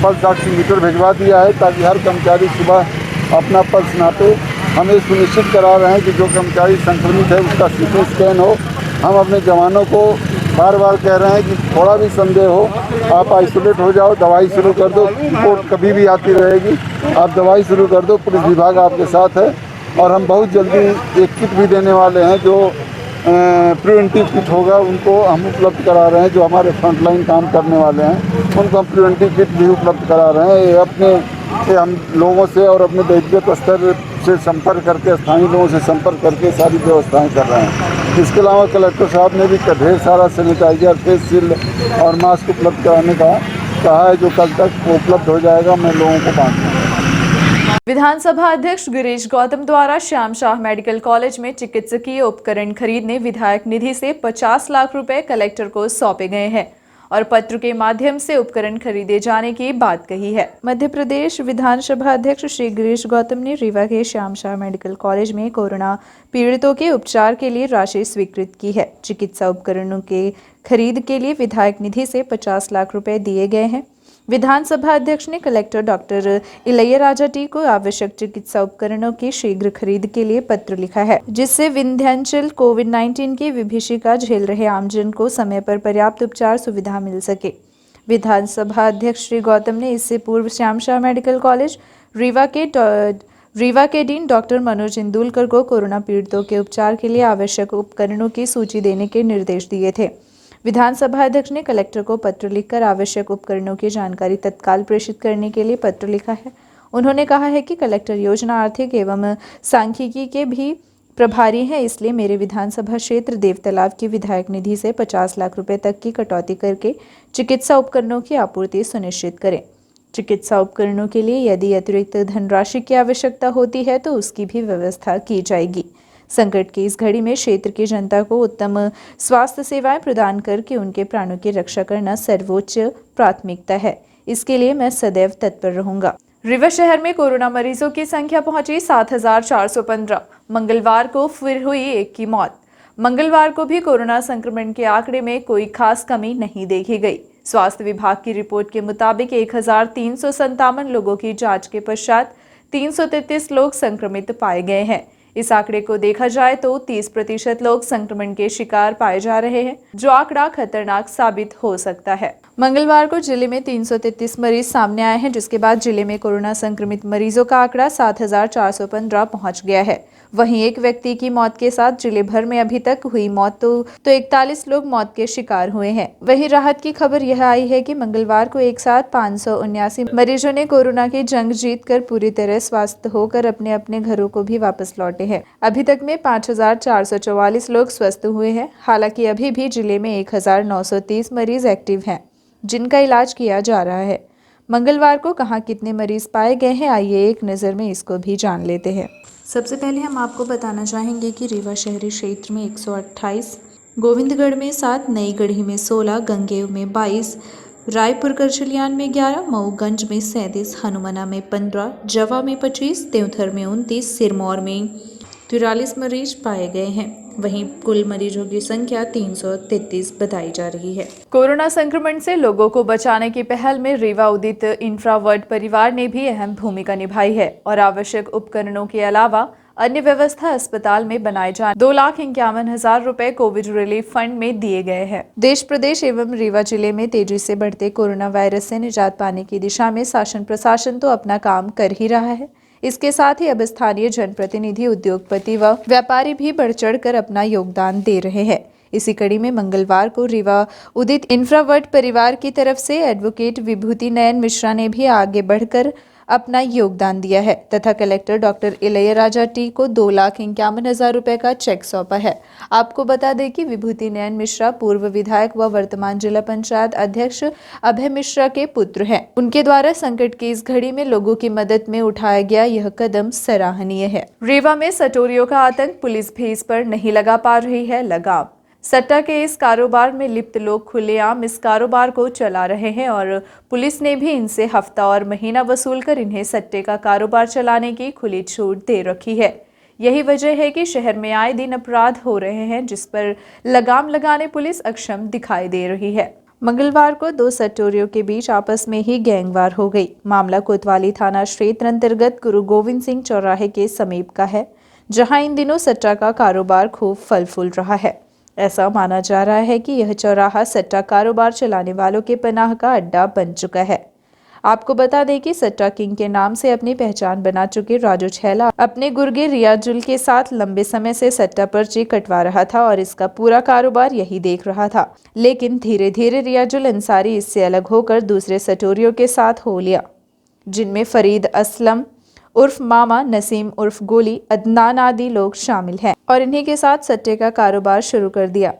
पल्स ऑक्सीमीटर भिजवा दिया है ताकि हर कर्मचारी सुबह अपना पल्स नापे। हम ये सुनिश्चित करा रहे हैं कि जो कर्मचारी संक्रमित है उसका सीटी स्कैन हो। हम अपने जवानों को बार बार कह रहे हैं कि थोड़ा भी संदेह हो आप आइसोलेट हो जाओ, दवाई शुरू कर दो, रिपोर्ट कभी भी आती रहेगी, आप दवाई शुरू कर दो, पुलिस विभाग आपके साथ है। और हम बहुत जल्दी एक किट भी देने वाले हैं जो प्रिवेंटिव किट होगा, उनको हम उपलब्ध करा रहे हैं। जो हमारे फ्रंटलाइन काम करने वाले हैं उनको हम प्रिवेंटिव किट भी उपलब्ध करा रहे हैं। ये हम लोगों से और अपने व्यक्तिगत स्तर से संपर्क करके, स्थानीय लोगों से संपर्क करके सारी व्यवस्थाएं कर रहे हैं। इसके अलावा कलेक्टर साहब ने भी ढेर सारा सैनिटाइजर, फेस शील्ड और मास्क उपलब्ध कराने का कहा है, जो कल तक उपलब्ध हो जाएगा। मैं लोगों को बांटूंगा। विधानसभा अध्यक्ष गिरीश गौतम द्वारा श्याम शाह मेडिकल कॉलेज में चिकित्सकीय उपकरण खरीदने विधायक निधि से 50 लाख रुपए कलेक्टर को सौंपे गए हैं और पत्र के माध्यम से उपकरण खरीदे जाने की बात कही है। मध्य प्रदेश विधानसभा अध्यक्ष श्री गिरीश गौतम ने रीवा के श्याम शाह मेडिकल कॉलेज में कोरोना पीड़ितों के उपचार के लिए राशि स्वीकृत की है। चिकित्सा उपकरणों के खरीद के लिए विधायक निधि से 50 लाख रुपए दिए गए हैं। विधानसभा अध्यक्ष ने कलेक्टर डॉक्टर इलैयाराजा टी को आवश्यक चिकित्सा उपकरणों की शीघ्र खरीद के लिए पत्र लिखा है, जिससे विंध्याचल कोविड-19 की विभीषिका झेल रहे आमजन को समय पर पर्याप्त उपचार सुविधा मिल सके। विधानसभा अध्यक्ष श्री गौतम ने इससे पूर्व श्याम शाह मेडिकल कॉलेज रीवा के डीन डॉक्टर मनोज इंदुलकर को कोरोना पीड़ितों के उपचार के लिए आवश्यक उपकरणों की सूची देने के निर्देश दिए थे। विधानसभा अध्यक्ष ने कलेक्टर को पत्र लिखकर आवश्यक उपकरणों की जानकारी तत्काल प्रेषित करने के लिए पत्र लिखा है। उन्होंने कहा है कि कलेक्टर योजना, आर्थिक एवं सांख्यिकी के भी प्रभारी हैं, इसलिए मेरे विधानसभा क्षेत्र देवतालाब की विधायक निधि से 50 लाख रुपए तक की कटौती करके चिकित्सा उपकरणों की आपूर्ति सुनिश्चित करें। चिकित्सा उपकरणों के लिए यदि अतिरिक्त धनराशि की आवश्यकता होती है तो उसकी भी व्यवस्था की जाएगी। संकट की इस घड़ी में क्षेत्र की जनता को उत्तम स्वास्थ्य सेवाएं प्रदान करके उनके प्राणों की रक्षा करना सर्वोच्च प्राथमिकता है। इसके लिए मैं सदैव तत्पर रहूंगा। रीवा शहर में कोरोना मरीजों की संख्या पहुंची 7,415। मंगलवार को फिर हुई एक की मौत। मंगलवार को भी कोरोना संक्रमण के आंकड़े में कोई खास कमी नहीं देखी गई। स्वास्थ्य विभाग की रिपोर्ट के मुताबिक 1,357 लोगों की जांच के पश्चात 333 लोग संक्रमित पाए गए हैं। इस आंकड़े को देखा जाए तो 30% लोग संक्रमण के शिकार पाए जा रहे हैं, जो आंकड़ा खतरनाक साबित हो सकता है। मंगलवार को जिले में 333 मरीज सामने आए हैं, जिसके बाद जिले में कोरोना संक्रमित मरीजों का आंकड़ा 7,415 पहुंच गया है। वहीं एक व्यक्ति की मौत के साथ जिले भर में अभी तक हुई मौत तो 41 लोग मौत के शिकार हुए हैं। वहीं राहत की खबर यह आई है कि मंगलवार को एक साथ 579 मरीजों ने कोरोना की जंग जीतकर पूरी तरह स्वस्थ होकर अपने अपने घरों को भी वापस लौटे हैं। अभी तक में 5,444 लोग स्वस्थ हुए हैं। हालांकि अभी भी जिले में 1,930 मरीज एक्टिव हैं, जिनका इलाज किया जा रहा है। मंगलवार को कहां कितने मरीज पाए गए हैं, आइए एक नज़र में इसको भी जान लेते हैं। सबसे पहले हम आपको बताना चाहेंगे कि रीवा शहरी क्षेत्र में 128, गोविंदगढ़ में 7, नई गढ़ी में 16, गंगेव में 22, रायपुर करछलियान में 11, मऊगंज में 37, हनुमाना में 15, जवा में 25, देवधर में 29, सिरमौर में 43 मरीज पाए गए हैं। वहीं कुल मरीजों की संख्या 333 बताई जा रही है। कोरोना संक्रमण से लोगों को बचाने की पहल में रीवा उदित इंफ्रावर्ड परिवार ने भी अहम भूमिका निभाई है और आवश्यक उपकरणों के अलावा अन्य व्यवस्था अस्पताल में बनाए जाने 2,51,000 रुपए कोविड रिलीफ फंड में दिए गए हैं। देश प्रदेश एवं रीवा जिले में तेजी से बढ़ते कोरोना वायरस से निजात पाने की दिशा में शासन प्रशासन तो अपना काम कर ही रहा है। इसके साथ ही अब स्थानीय जनप्रतिनिधि, उद्योगपति व व्यापारी भी बढ़ चढ़ कर अपना योगदान दे रहे हैं। इसी कड़ी में मंगलवार को रीवा उदित इंफ्रावर्ड परिवार की तरफ से एडवोकेट विभूति नयन मिश्रा ने भी आगे बढ़कर अपना योगदान दिया है तथा कलेक्टर डॉक्टर इलैयाराजा टी को 2,51,000 रुपए का चेक सौंपा है। आपको बता दें कि विभूति नयन मिश्रा पूर्व विधायक व वर्तमान जिला पंचायत अध्यक्ष अभय मिश्रा के पुत्र हैं। उनके द्वारा संकट की इस घड़ी में लोगों की मदद में उठाया गया यह कदम सराहनीय है। रीवा में सटोरियों का आतंक, पुलिस भी इस पर नहीं लगा पा रही है लगाम। सट्टा के इस कारोबार में लिप्त लोग खुलेआम इस कारोबार को चला रहे हैं और पुलिस ने भी इनसे हफ्ता और महीना वसूल कर इन्हें सट्टे का कारोबार चलाने की खुली छूट दे रखी है। यही वजह है कि शहर में आए दिन अपराध हो रहे हैं, जिस पर लगाम लगाने पुलिस अक्षम दिखाई दे रही है। मंगलवार को 2 सट्टोरियों के बीच आपस में ही गैंगवार हो गई। मामला कोतवाली थाना क्षेत्र अंतर्गत गुरु गोविंद सिंह चौराहे के समीप का है, जहां इन दिनों सट्टा का कारोबार खूब फल फूल रहा है। ऐसा माना जा रहा है कि यह चौराहा सट्टा कारोबार चलाने वालों के पनाह का अड्डा बन चुका है। आपको बता दें कि सट्टा किंग के नाम से अपनी पहचान बना चुके राजू छैला अपने गुर्गे रियाजुल के साथ लंबे समय से सट्टा पर्ची कटवा रहा था और इसका पूरा कारोबार यही देख रहा था। लेकिन धीरे धीरे रियाजुल अंसारी इससे अलग होकर दूसरे सटोरियों के साथ हो लिया, जिनमें फरीद असलम उर्फ मामा, नसीम उर्फ गोली, अदनान आदि लोग शामिल हैं और इन्हीं के साथ सट्टे का कारोबार शुरू कर दिया।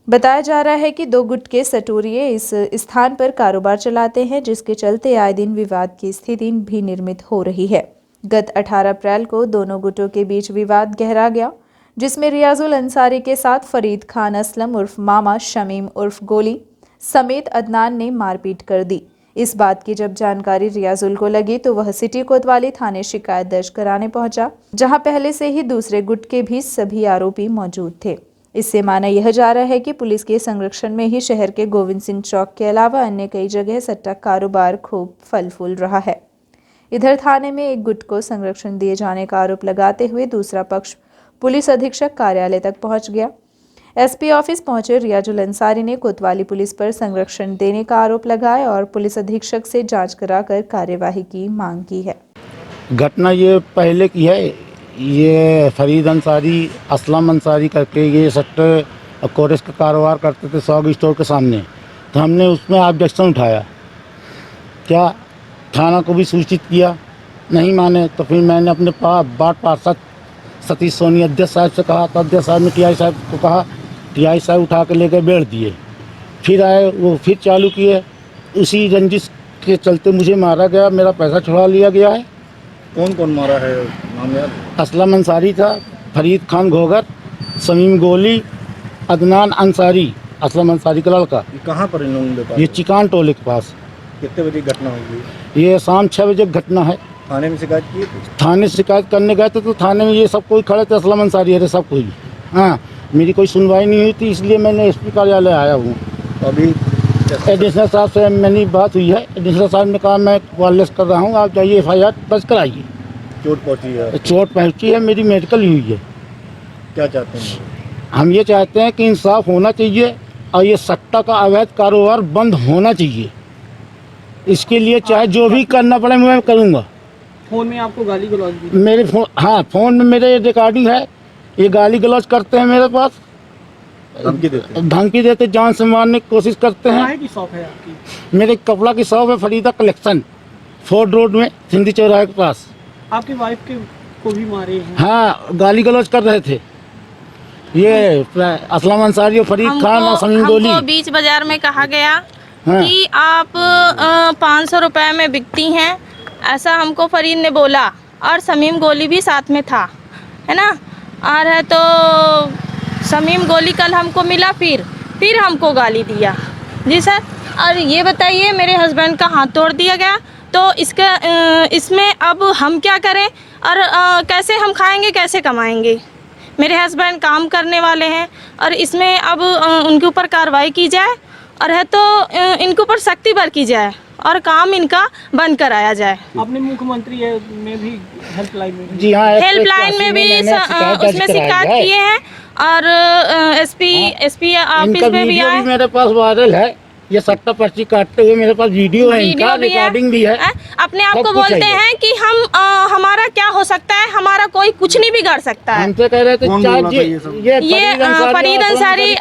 बताया जा रहा है कि 2 गुट के सटोरिये इस स्थान पर कारोबार चलाते हैं, जिसके चलते आए दिन विवाद की स्थिति भी निर्मित हो रही है। गत 18 अप्रैल को दोनों गुटों के बीच विवाद गहरा गया, जिसमें रियाजुल अंसारी के साथ फरीद खान असलम उर्फ मामा, शमीम उर्फ गोली समेत अदनान ने मारपीट कर दी। इस बात की जब जानकारी रियाजुल को लगी तो वह सिटी कोतवाली थाने शिकायत दर्ज कराने पहुंचा, जहां पहले से ही दूसरे गुट के भी सभी आरोपी मौजूद थे। इससे माना यह जा रहा है कि पुलिस के संरक्षण में ही शहर के गोविंद सिंह चौक के अलावा अन्य कई जगह सट्टा कारोबार खूब फल फूल रहा है। इधर थाने में एक गुट को संरक्षण दिए जाने का आरोप लगाते हुए दूसरा पक्ष पुलिस अधीक्षक कार्यालय तक पहुंच गया। एसपी ऑफिस पहुंचे रियाजुल अंसारी ने कोतवाली पुलिस पर संरक्षण देने का आरोप लगाया और पुलिस अधीक्षक से जांच कराकर कार्यवाही की मांग की है। घटना ये पहले की है, ये फरीद अंसारी, असलम अंसारी करके ये सट्टे कोरेस का कारोबार करते थे सॉग स्टोर के सामने। तो हमने उसमें ऑब्जेक्शन उठाया, क्या थाना को भी सूचित किया, नहीं माने। तो फिर मैंने अपने वार्ड पार्षद सतीश सोनी अध्यक्ष साहब से कहा, तो अध्यक्ष साहब ने टीआई साहब को कहा, टीआई साहब उठा के लेकर बैठ दिए। फिर आए, वो फिर चालू किए। उसी रंजिश के चलते मुझे मारा गया, मेरा पैसा छुड़ा लिया गया है। कौन कौन मारा है, नाम याद? असलम अंसारी था, फरीद खान घोगर, शमीम गोली, अदनान अंसारी, असलम अंसारी का लड़का। ये कहाँ पर इन लोगों के पास? ये चिकान टोले के पास। कितने बजे घटना हुई? ये शाम 6 बजे घटना है। थाने में शिकायत की? थाने से शिकायत करने गए थे तो थाने में ये सब कोई खड़े थे, असलम अंसारी है सब कोई। हाँ, मेरी कोई सुनवाई नहीं हुई थी, इसलिए मैंने एसपी कार्यालय आया हूँ। अभी एडिशनल साहब से मेरी बात हुई है, एडिशनल साहब ने कहा मैं वायरलेस कर रहा हूँ, आप जाइए FIR दर्ज कराइए। चोट पहुँची है? चोट पहुँची है, मेरी मेडिकल हुई है। क्या चाहते हैं? हम ये चाहते हैं कि इंसाफ होना चाहिए और ये सट्टा का अवैध कारोबार बंद होना चाहिए। इसके लिए चाहे जो भी करना पड़े मैं करूँगा। फोन में आपको गाली गलौज भी? मेरे फोन, हाँ, फोन में मेरे रिकॉर्डिंग है। ये गाली गलौज करते हैं मेरे पास, धमकी देते, जान से मारने की कोशिश करते हैं। कहाँ की शॉप है आपकी? मेरे कपड़ा की शॉप है फरीदा कलेक्शन, फोर्ड रोड में, सिंधी चौराहे के पास। आपकी वाइफ को भी मारे हैं? हाँ, गाली गलौज कर रहे थे ये असलम अंसारी और फरीद खान और शमीम गोली। हमको बीच बाजार में कहा गया कि आप 500 रुपए में बिकती हैं, ऐसा हमको फरीद ने बोला और शमीम गोली भी साथ में था, है ना। और है तो शमीम गोली कल हमको मिला, फिर हमको गाली दिया। जी सर, और ये बताइए मेरे हस्बैंड का हाथ तोड़ दिया गया, तो इसमें अब हम क्या करें और कैसे हम खाएंगे, कैसे कमाएंगे। मेरे हस्बैंड काम करने वाले हैं और इसमें अब उनके ऊपर कार्रवाई की जाए और है तो इनके ऊपर सख्ती बरती जाए और काम इनका बंद कराया जाए। आपने मुख्यमंत्री में भी हेल्पलाइन में? जी हाँ, हेल्पलाइन में भी उसमें शिकायत किए हैं और एसपी ऑफिस में भी आए। मेरे पास वायरल है, ये सट्टा पर्ची काटते हुए मेरे पास वीडियो है, इनका रिकॉर्डिंग भी है। अपने आप को बोलते हैं कि हम हमारा क्या हो सकता है, हमारा कोई कुछ नहीं बिगाड़ सकता है। हमसे कह रहे थे ये फरीद अंसारी,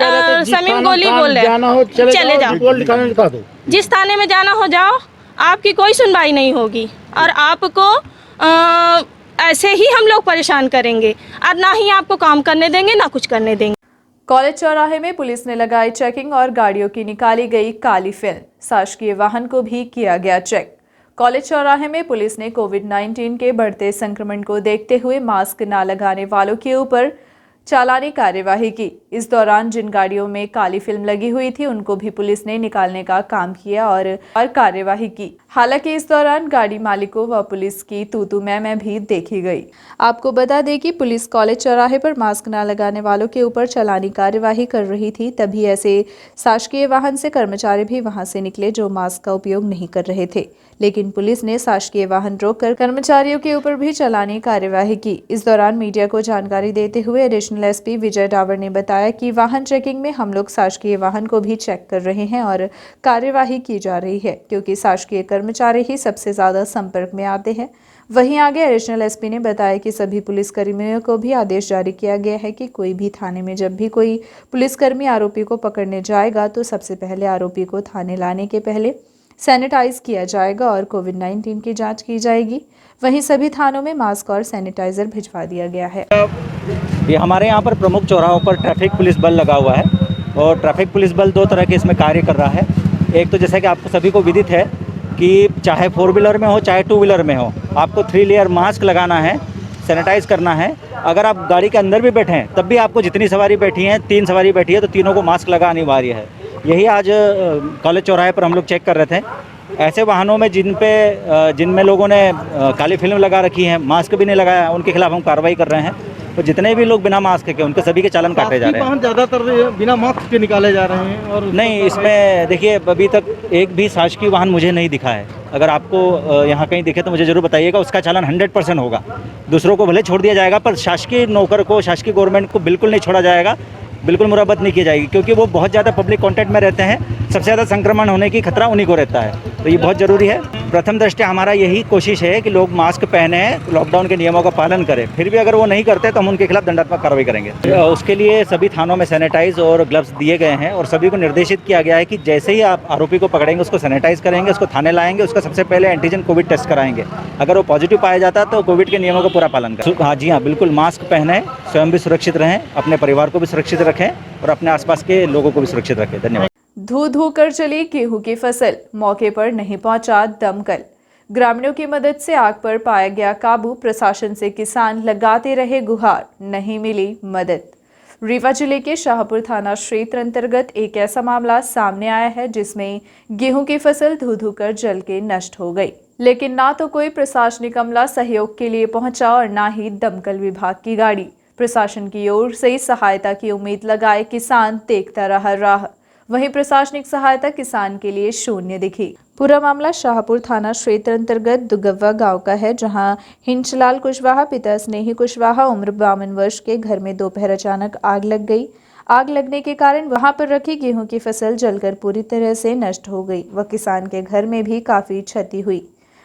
शमीम गोली बोल रहे हैं, चले जाओ, जिस थाने में जाना हो जाओ, आपकी कोई सुनवाई नहीं होगी और आपको ऐसे ही हम लोग परेशान करेंगे और ना ही आपको काम करने देंगे ना कुछ करने देंगे। कॉलेज चौराहे में पुलिस ने लगाई चेकिंग और गाड़ियों की निकाली गई काली फिल्म, शासकीय वाहन को भी किया गया चेक। कॉलेज चौराहे में पुलिस ने कोविड-19 के बढ़ते संक्रमण को देखते हुए मास्क न लगाने वालों के ऊपर चालानी कार्यवाही की। इस दौरान जिन गाड़ियों में काली फिल्म लगी हुई थी उनको भी पुलिस ने निकालने का काम किया और कार्यवाही की। हालांकि इस दौरान गाड़ी मालिकों व पुलिस की तू-तू मैं भी देखी गई। आपको बता दें कि पुलिस कॉलेज चौराहे पर मास्क न लगाने वालों के ऊपर चालानी कार्यवाही कर रही थी, तभी ऐसे शासकीय वाहन से कर्मचारी भी वहां से निकले जो मास्क का उपयोग नहीं कर रहे थे, लेकिन पुलिस ने शासकीय वाहन रोककर कर्मचारियों के ऊपर भी चालानी कार्यवाही की। इस दौरान मीडिया को जानकारी देते हुए एडिशनल एसपी विजय डावर ने बताया कि वाहन चेकिंग में हम लोग शासकीय वाहन को भी चेक कर रहे हैं और कार्यवाही की जा रही है, क्योंकि शासकीय कर्मचारी ही सबसे ज्यादा संपर्क में आते हैं। वहीं आगे एडिशनल एसपी ने बताया कि सभी पुलिसकर्मियों को भी आदेश जारी किया गया है कि कोई भी थाने में जब भी कोई पुलिसकर्मी आरोपी को पकड़ने जाएगा तो सबसे पहले आरोपी को थाने लाने के पहले सैनिटाइज किया जाएगा और कोविड-19 की जांच की जाएगी। वहीं सभी थानों में मास्क और सैनिटाइजर भिजवा दिया गया है। ये हमारे यहाँ पर प्रमुख चौराहों पर ट्रैफिक पुलिस बल लगा हुआ है और ट्रैफिक पुलिस बल दो तरह के इसमें कार्य कर रहा है। एक तो जैसा कि आपको सभी को विदित है कि चाहे 4 व्हीलर में हो चाहे 2 व्हीलर में हो, आपको 3 लेयर मास्क लगाना है, सैनिटाइज करना है। अगर आप गाड़ी के अंदर भी बैठे हैं तब भी आपको जितनी सवारी बैठी हैं, 3 सवारी बैठी है तो तीनों को मास्क लगा अनिवार्य है। यही आज कॉलेज चौराहे पर हम लोग चेक कर रहे थे। ऐसे वाहनों में जिनमें लोगों ने काली फिल्म लगा रखी है, मास्क भी नहीं लगाया, उनके खिलाफ हम कार्रवाई कर रहे हैं। तो जितने भी लोग बिना मास्क के उनके सभी के चालान काटे जा रहे हैं। ज़्यादातर बिना मास्क के निकाले जा रहे हैं और नहीं, इसमें देखिए अभी तक एक भी शासकीय वाहन मुझे नहीं दिखा है। अगर आपको यहाँ कहीं दिखे तो मुझे ज़रूर बताइएगा, उसका चालान 100% होगा। दूसरों को भले छोड़ दिया जाएगा पर शासकीय नौकर को, शासकीय गवर्नमेंट को बिल्कुल नहीं छोड़ा जाएगा, बिल्कुल मुरब्बत नहीं की जाएगी, क्योंकि वो बहुत ज़्यादा पब्लिक कॉन्टैक्ट में रहते हैं। सबसे ज़्यादा संक्रमण होने की खतरा उन्हीं को रहता है, तो ये बहुत ज़रूरी है। प्रथम दृष्टया हमारा यही कोशिश है कि लोग मास्क पहने, लॉकडाउन के नियमों का पालन करें। फिर भी अगर वो नहीं करते तो हम उनके खिलाफ दंडात्मक कार्रवाई करेंगे। उसके लिए सभी थानों में सैनिटाइज और ग्लव्स दिए गए हैं और सभी को निर्देशित किया गया है कि जैसे ही आप आरोपी को पकड़ेंगे उसको सैनिटाइज करेंगे, उसको थाने लाएंगे, उसका सबसे पहले एंटीजन कोविड टेस्ट कराएंगे। अगर वो पॉजिटिव पाया जाता तो कोविड के नियमों का पूरा पालन करें। हाँ जी हाँ, बिल्कुल मास्क पहने, स्वयं भी सुरक्षित रहें, अपने परिवार को भी सुरक्षित रखें और अपने आसपास के लोगों को भी सुरक्षित रखें। धन्यवाद। धो कर चली गेहूं की फसल, मौके पर नहीं पहुंचा दमकल। ग्रामीणों की मदद से आग पर पाया गया काबू। प्रशासन से किसान लगाते रहे गुहार, नहीं मिली मदद। रीवा जिले के शाहपुर थाना क्षेत्र अंतर्गत एक ऐसा मामला सामने आया है जिसमें गेहूं की फसल धो कर जल के नष्ट हो गई, लेकिन ना तो कोई प्रशासनिक अमला सहयोग के लिए पहुंचा और ना ही दमकल विभाग की गाड़ी। प्रशासन की ओर से सहायता की उम्मीद लगाए किसान देखता रहा राह, वहीं प्रशासनिक सहायता किसान के लिए शून्य दिखी। पूरा मामला शाहपुर थाना क्षेत्र अंतर्गत दुगव्वा गांव का है, जहां हिंचलाल कुशवाहा पिता स्नेही कुशवाहा उम्र 52 वर्ष के घर में दोपहर अचानक आग लग गई। आग लगने के कारण वहां पर रखी गेहूं की फसल जलकर पूरी तरह से नष्ट हो गई व किसान के घर में भी काफी क्षति हुई।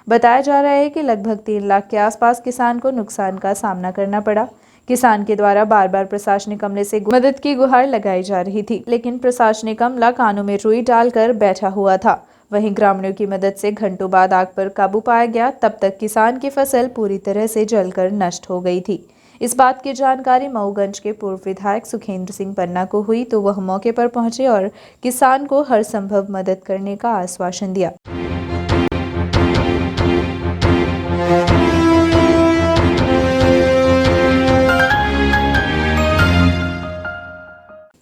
बताया जा रहा है कि लगभग 3 लाख के आसपास किसान को नुकसान का सामना करना पड़ा। किसान के द्वारा बार बार प्रशासनिक अमले से मदद की गुहार लगाई जा रही थी, लेकिन प्रशासनिक अमला कानों में रुई डालकर बैठा हुआ था। वहीं ग्रामीणों की मदद से घंटों बाद आग पर काबू पाया गया। तब तक किसान की फसल पूरी तरह से जलकर नष्ट हो गई थी। इस बात की जानकारी मऊगंज के पूर्व विधायक सुखेंद्र सिंह पन्ना को हुई तो वह मौके पर पहुंचे और किसान को हर संभव मदद करने का आश्वासन दिया।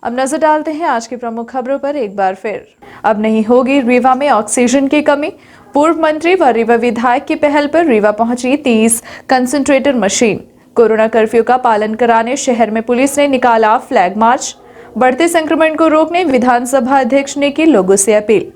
अब नजर डालते हैं आज की प्रमुख खबरों पर एक बार फिर। अब नहीं होगी रीवा में ऑक्सीजन की कमी। पूर्व मंत्री व रीवा विधायक की पहल पर रीवा पहुंची 30 कंसंट्रेटर मशीन। कोरोना कर्फ्यू का पालन कराने शहर में पुलिस ने निकाला फ्लैग मार्च। बढ़ते संक्रमण को रोकने विधानसभा अध्यक्ष ने की लोगों से अपील।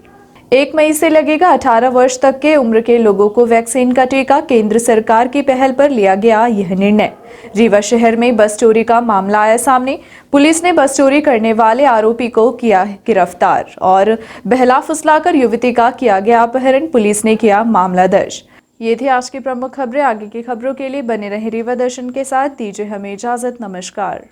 1 मई से लगेगा 18 वर्ष तक के उम्र के लोगों को वैक्सीन का टीका। केंद्र सरकार की पहल पर लिया गया यह निर्णय। रीवा शहर में बस चोरी का मामला आया सामने। पुलिस ने बस चोरी करने वाले आरोपी को किया गिरफ्तार और बहला फुसलाकर युवती का किया गया अपहरण। पुलिस ने किया मामला दर्ज। ये थी आज की प्रमुख खबरें। आगे की खबरों के लिए बने रहे रीवा दर्शन के साथ। दीजिए हमें इजाजत। नमस्कार।